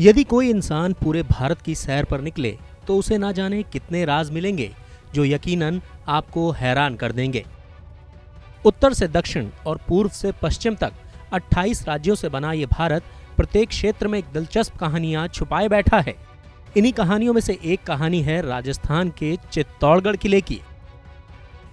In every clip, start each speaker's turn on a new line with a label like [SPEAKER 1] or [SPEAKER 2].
[SPEAKER 1] यदि कोई इंसान पूरे भारत की सैर पर निकले तो उसे ना जाने कितने राज मिलेंगे जो यकीनन आपको हैरान कर देंगे। उत्तर से दक्षिण और पूर्व से पश्चिम तक 28 राज्यों से बना ये भारत प्रत्येक क्षेत्र में एक दिलचस्प कहानियां छुपाए बैठा है। इन्हीं कहानियों में से एक कहानी है राजस्थान के चित्तौड़गढ़ किले की।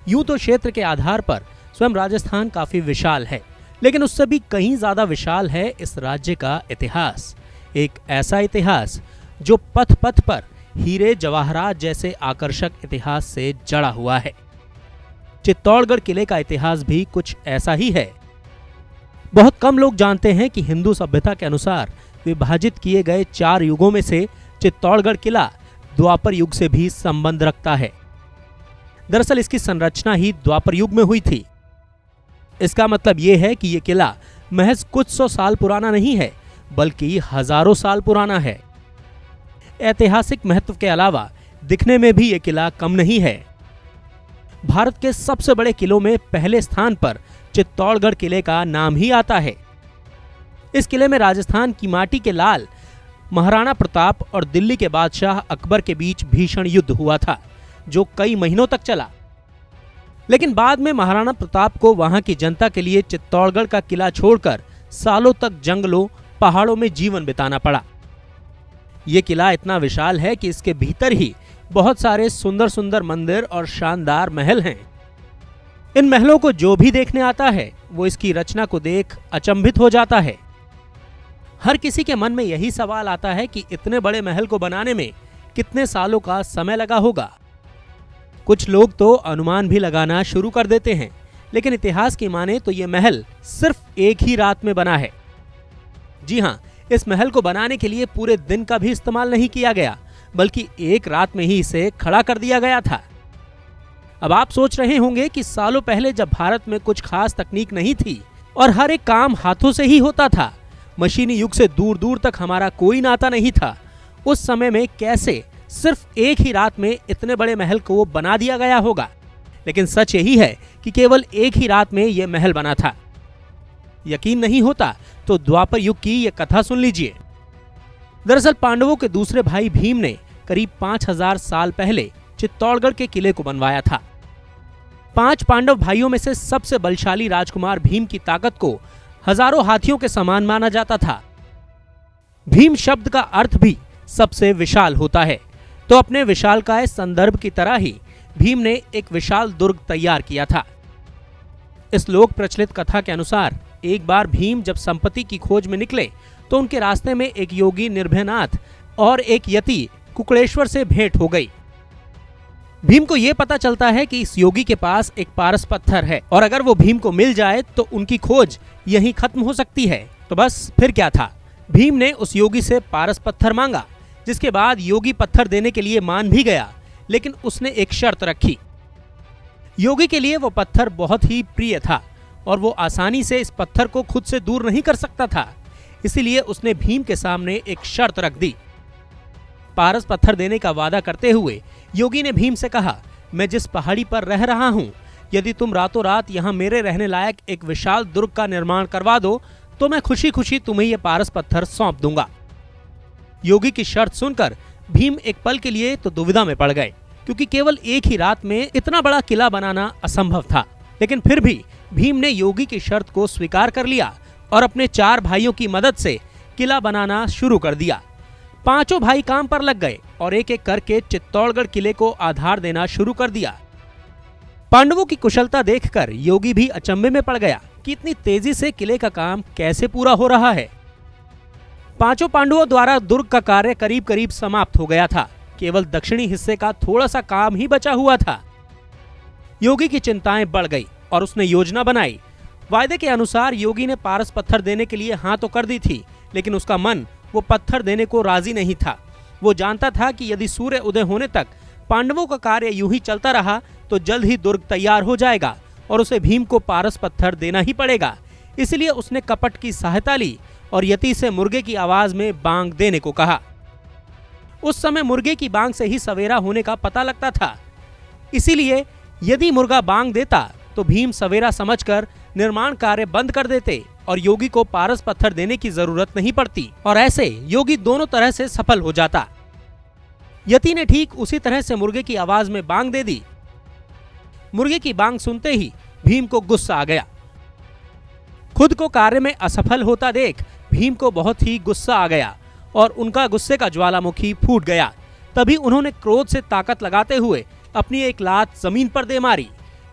[SPEAKER 1] यूं तो क्षेत्र के आधार पर स्वयं राजस्थान काफी विशाल है, लेकिन उससे भी कहीं ज्यादा विशाल है इस राज्य का इतिहास। एक ऐसा इतिहास जो पथ पथ पर हीरे जवाहरात जैसे आकर्षक इतिहास से जड़ा हुआ है। चित्तौड़गढ़ किले का इतिहास भी कुछ ऐसा ही है। बहुत कम लोग जानते हैं कि हिंदू सभ्यता के अनुसार विभाजित किए गए 4 युगों में से चित्तौड़गढ़ किला द्वापर युग से भी संबंध रखता है। दरअसल इसकी संरचना ही द्वापर युग में हुई थी। इसका मतलब यह है कि यह किला महज कुछ 100 साल पुराना नहीं है, बल्कि हजारों साल पुराना है। ऐतिहासिक महत्व के अलावा दिखने में भी यह किला कम नहीं है। भारत के सबसे बड़े किलों में पहले स्थान पर चित्तौड़गढ़ किले का नाम ही आता है। इस किले में राजस्थान की माटी के लाल महाराणा प्रताप और दिल्ली के बादशाह अकबर के बीच भीषण युद्ध हुआ था, जो कई महीनों तक चला। लेकिन बाद में महाराणा प्रताप को वहां की जनता के लिए चित्तौड़गढ़ का किला छोड़कर सालों तक जंगलों पहाड़ों में जीवन बिताना पड़ा। यह किला इतना विशाल है कि इसके भीतर ही बहुत सारे सुंदर सुंदर मंदिर और शानदार महल हैं। इन महलों को जो भी देखने आता है वो इसकी रचना को देख अचंभित हो जाता है। हर किसी के मन में यही सवाल आता है कि इतने बड़े महल को बनाने में कितने सालों का समय लगा होगा। कुछ लोग तो अनुमान भी लगाना शुरू कर देते हैं, लेकिन इतिहास की माने तो यह महल सिर्फ एक ही रात में बना है। जी हां, इस महल को बनाने के लिए पूरे दिन का भी इस्तेमाल नहीं किया गया, बल्कि एक रात में ही इसे खड़ा कर दिया गया था। अब आप सोच रहे होंगे कि सालों पहले जब भारत में कुछ खास तकनीक नहीं थी और हर एक काम हाथों से ही होता था, मशीनी युग से दूर दूर तक हमारा कोई नाता नहीं था, उस समय में कैसे सिर्फ एक ही रात में इतने बड़े महल को बना दिया गया होगा। लेकिन सच यही है कि केवल एक ही रात में यह महल बना था। यकीन नहीं होता तो द्वापर युग की यह कथा सुन लीजिए। दरअसल पांडवों के दूसरे भाई भीम ने करीब 5000 साल पहले चित्तौड़गढ़ के किले को बनवाया था। 5 पांडव भाइयों में से सबसे बलशाली राजकुमार भीम की ताकत को हजारों हाथियों के समान माना जाता था। भीम शब्द का अर्थ भी सबसे विशाल होता है, तो अपने विशालकाय संदर्भ की तरह ही भीम ने एक विशाल दुर्ग तैयार किया था। इस लोक प्रचलित कथा के अनुसार एक बार भीम जब संपत्ति की खोज में निकले तो उनके रास्ते में एक योगी निर्भयनाथ और एक यति कुकड़ेश्वर से भेंट हो गई। भीम को यह पता चलता है कि इस योगी के पास एक पारस पत्थर है और अगर वो भीम को मिल जाए तो उनकी खोज यहीं खत्म हो सकती है। तो बस फिर क्या था, भीम ने उस योगी से पारस पत्थर मांगा, जिसके बाद योगी पत्थर देने के लिए मान भी गया, लेकिन उसने एक शर्त रखी। योगी के लिए वो पत्थर बहुत ही प्रिय था और वो आसानी से इस पत्थर को खुद से दूर नहीं कर सकता था, इसीलिए उसने भीम के सामने एक शर्त रख दी। पारस पत्थर देने का वादा करते हुए योगी ने भीम से कहा, मैं जिस पहाड़ी पर रह रहा हूँ, यदि तुम रातों रात यहाँ मेरे रहने लायक एक विशाल दुर्ग का निर्माण करवा दो तो मैं खुशी खुशी तुम्हें यह पारस पत्थर सौंप दूंगा। योगी की शर्त सुनकर भीम एक पल के लिए तो दुविधा में पड़ गए, क्योंकि केवल एक ही रात में इतना बड़ा किला बनाना असंभव था। लेकिन फिर भी भीम ने योगी की शर्त को स्वीकार कर लिया और अपने 4 भाइयों की मदद से किला बनाना शुरू कर दिया। 5 भाई काम पर लग गए और एक एक करके चित्तौड़गढ़ किले को आधार देना शुरू कर दिया। पांडवों की कुशलता देखकर योगी भी अचंभे में पड़ गया कि इतनी तेजी से किले का काम कैसे पूरा हो रहा है। 5 पांडवों द्वारा दुर्ग का कार्य करीब करीब समाप्त हो गया था, केवल दक्षिणी हिस्से का थोड़ा सा काम ही बचा हुआ था। योगी की चिंताएं बढ़ गई और उसने योजना बनाई। वायदे के अनुसार योगी ने पारस पत्थर देने के लिए हाँ तो कर दी थी, लेकिन उसका मन वो पत्थर देने को राजी नहीं था। वो जानता था कि यदि सूर्य उदय होने तक पांडवों का कार्य यूं ही चलता रहा तो जल्द ही दुर्ग तैयार हो जाएगा और उसे भीम को पारस पत्थर देना ही पड़ेगा। इसलिए उसने कपट की सहायता ली और यति से मुर्गे की आवाज में बांग देने को कहा। उस समय मुर्गे की बांग से ही सवेरा होने का पता लगता था, इसीलिए यदि मुर्गा बांग देता तो भीम सवेरा समझकर निर्माण कार्य बंद कर देते और योगी को पारस पत्थर देने की जरूरत नहीं पड़ती और ऐसे योगी दोनों तरह से सफल हो जाता। यति ने ठीक उसी तरह से मुर्गे की आवाज में बांग दे दी। मुर्गे की बांग सुनते ही भीम को गुस्सा आ गया। खुद को कार्य में असफल होता देख भीम को बहुत ही गुस्सा आ गया और उनका गुस्से का ज्वालामुखी फूट गया। तभी उन्होंने क्रोध से ताकत लगाते हुए अपनी एक लात जमीन पर दे मारी।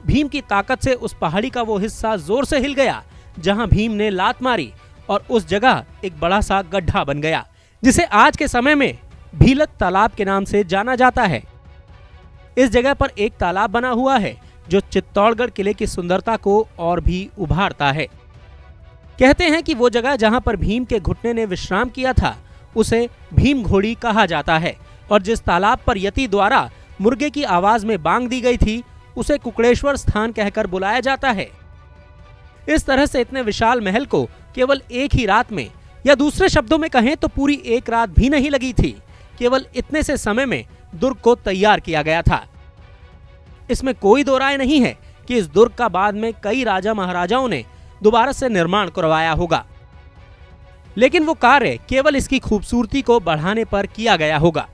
[SPEAKER 1] भीम की ताकत से उस पहाड़ी का वो हिस्सा जोर से हिल गया जहां भीम ने लात मारी और उस जगह एक बड़ा सा गड्ढा बन गया, जिसे आज के समय में भीलत तालाब के नाम से जाना जाता है। इस जगह पर एक तालाब बना हुआ है जो चित्तौड़गढ़ किले की सुंदरता को और भी उभारता है। कहते हैं कि वो जगह जहां पर भीम के घुटने ने विश्राम किया था उसे भीम घोड़ी कहा जाता है और जिस तालाब पर यति द्वारा मुर्गे की आवाज में बांग दी गई थी उसे कुकड़ेश्वर स्थान कहकर बुलाया जाता है। इस तरह से इतने विशाल महल को केवल एक ही रात में, या दूसरे शब्दों में कहें तो पूरी एक रात भी नहीं लगी थी, केवल इतने से समय में दुर्ग को तैयार किया गया था। इसमें कोई दो राय नहीं है कि इस दुर्ग का बाद में कई राजा महाराजाओं ने दोबारा से निर्माण करवाया होगा, लेकिन वो कार्य केवल इसकी खूबसूरती को बढ़ाने पर किया गया होगा।